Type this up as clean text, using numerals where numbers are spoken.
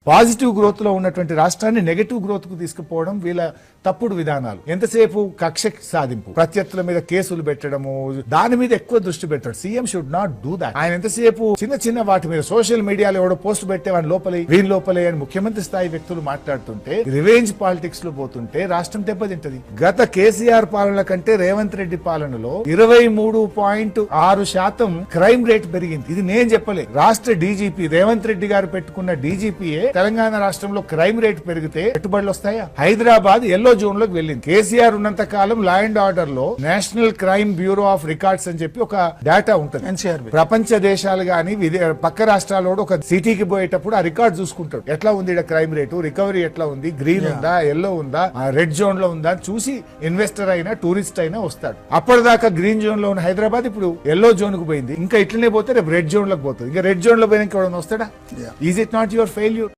Positive growth లో ఉన్నటువంటి రాష్ట్రాన్ని నెగటివ్ గ్రోత్ కు తీసుకుపోవడం వీళ్ళ తప్పుడు విధానాలు. ఎంతసేపు కక్ష సాధింపు, ప్రత్యర్థుల మీద కేసులు పెట్టడము, దాని మీద ఎక్కువ దృష్టి పెట్టాడు. CM should not do that. ఆయన ఎంతసేపు చిన్న చిన్న వాటి మీద సోషల్ మీడియాలో ఎవడో పోస్ట్ పెట్టే వాడి లోపలే వీని లోపలే అని ముఖ్యమంత్రి స్థాయి వ్యక్తులు మాట్లాడుతుంటే, రివెంజ్ పాలిటిక్స్ లో పోతుంటే రాష్ట్రం దెబ్బతింటది. గత కేసీఆర్ పాలన కంటే రేవంత్ రెడ్డి పాలనలో 23.6% క్రైమ్ రేట్ పెరిగింది. ఇది నేను చెప్పలే, రాష్ట్ర డీజీపీ రేవంత్ రెడ్డి గారు పెట్టుకున్న డీజీపీఏ తెలంగాణ రాష్ట్రంలో క్రైమ్ రేట్ పెరిగితే పెట్టుబడులు వస్తాయా? హైదరాబాద్ ఎల్లో జోన్ లోకి వెళ్ళింది. కేసీఆర్ ఉన్నంత కాలం లా అండ్ ఆర్డర్ లో national crime bureau of records అని చెప్పి ఒక డేటా ఉంటుంది. ప్రపంచ దేశాలు గాని పక్క రాష్ట్రాల్లో ఒక సిటీకి పోయేటప్పుడు ఆ రికార్డ్ చూసుకుంటాడు. ఎట్లా ఉంది ఇక్కడ క్రైమ్ రేటు, రికవరీ ఎట్లా ఉంది, గ్రీన్ ఉందా, ఎల్లో ఉందా, రెడ్ జోన్ లో ఉందా చూసి ఇన్వెస్టర్ అయినా టూరిస్ట్ అయినా వస్తాడు. అప్పటిదాకా గ్రీన్ జోన్ లో ఉన్న హైదరాబాద్ ఇప్పుడు ఎల్లో జోన్ కు పోయింది. ఇంకా ఇట్లనే పోతే రేపు రెడ్ జోన్ లోకి పోతుంది. ఇంకా రెడ్ జోన్ లో పోయినా వస్తాడా? Is it not your failure?